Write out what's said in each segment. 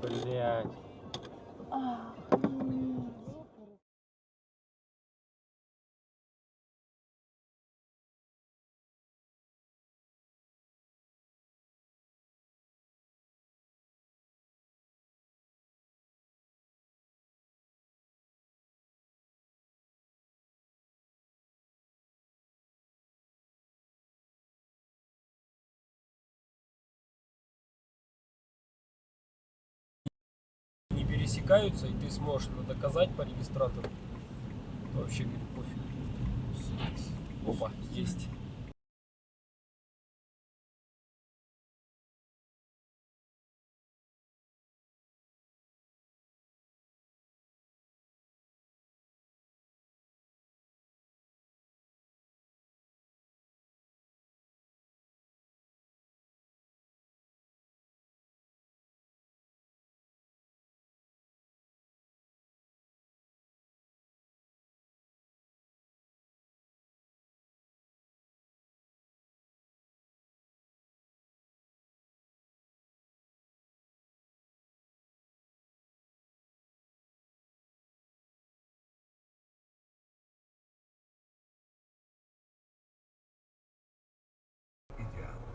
Блять. Не пересекаются, и ты сможешь это доказать по регистратору. Вообще говорит, пофиг. Опа, есть.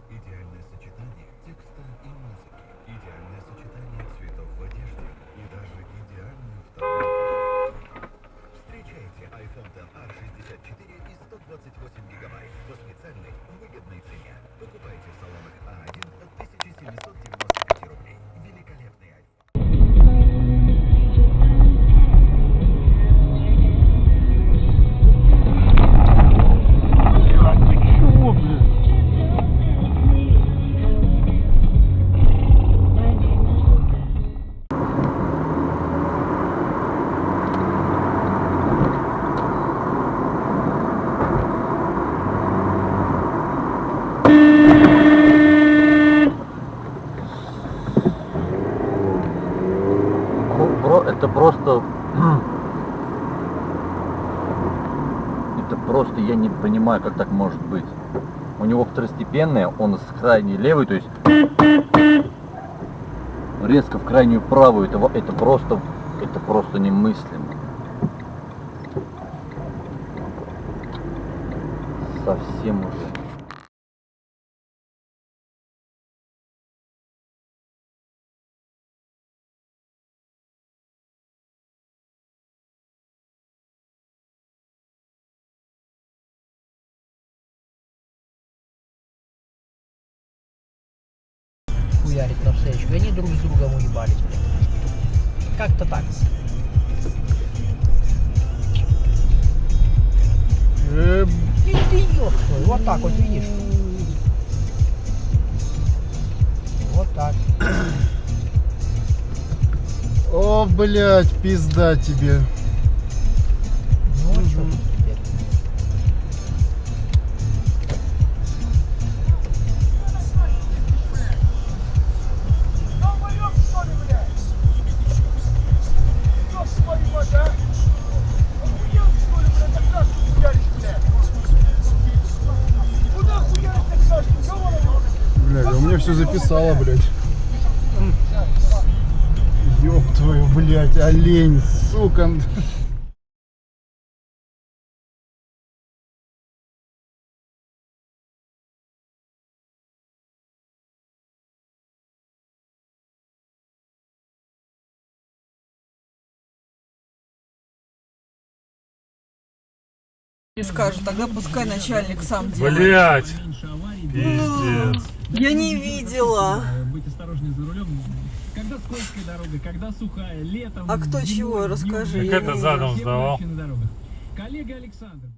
Идеальное сочетание текста и музыки, идеальное сочетание цветов в одежде и даже идеальную вторую. Встречайте iPhone XR64 и 128 гигабайт по специальной выгодной цене. Покупайте в салонах А1 от 1795 рублей. Великолепный iPhone. Чего, блин? Это просто... Это просто я не понимаю, как так может быть. У него второстепенная, он с крайней левой, то есть резко в крайнюю правую. Это просто немыслимо. Совсем уже. Хуярить на встречу. И они друг с другом уебались, блядь. Как-то так. И ты ёб, вот так вот, видишь? Вот так. О, блядь, пизда тебе. Ну, а что тут теперь? Блядь, у меня все записало, блядь. Ёб твою, блядь, олень, сука. И скажет, тогда пускай начальник сам делает. Блять. Пиздец. Я не видела. Быть осторожнее за рулем. Когда скользкая дорога, когда сухая, летом. А кто чего? Расскажи. Так это задом сдавал. Коллега Александр.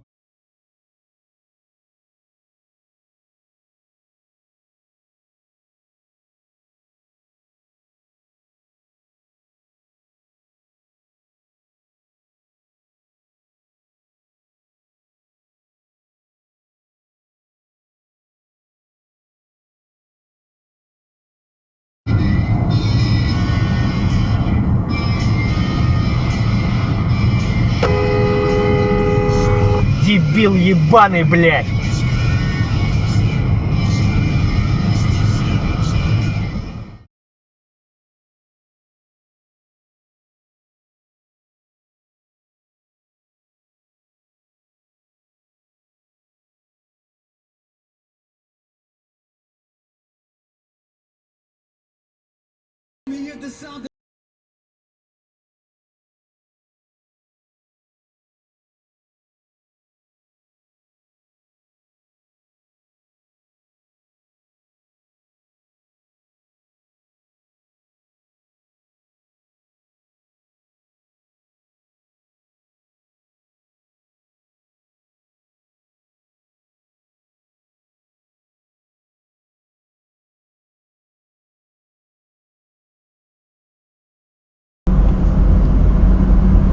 Дебил ебаный, блядь.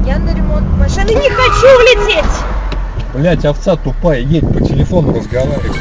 Я на ремонт машины не хочу улететь! Блять, овца тупая, едь по телефону разговаривай.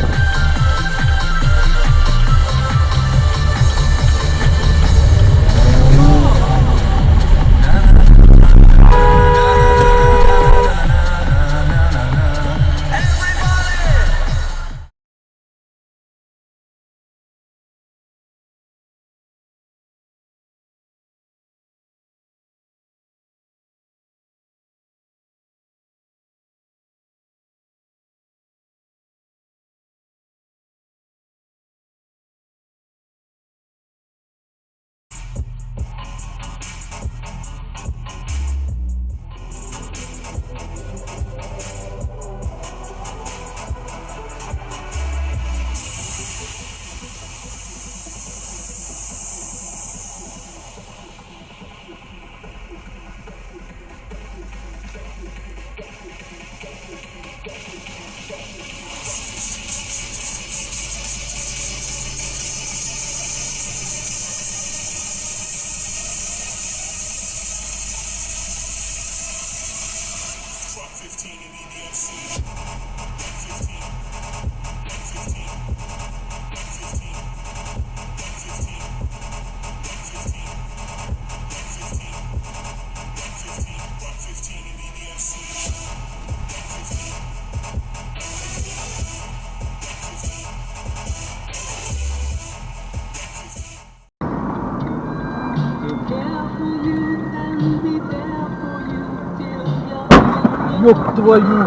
Ёб твою!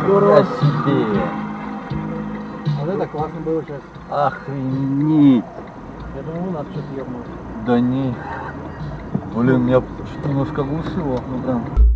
Я себе! Вот это классно было сейчас. Охренеть! Я думаю, у нас что-то ебнулось. Да не. Блин, меня что-то немножко оглушило. Ну прям.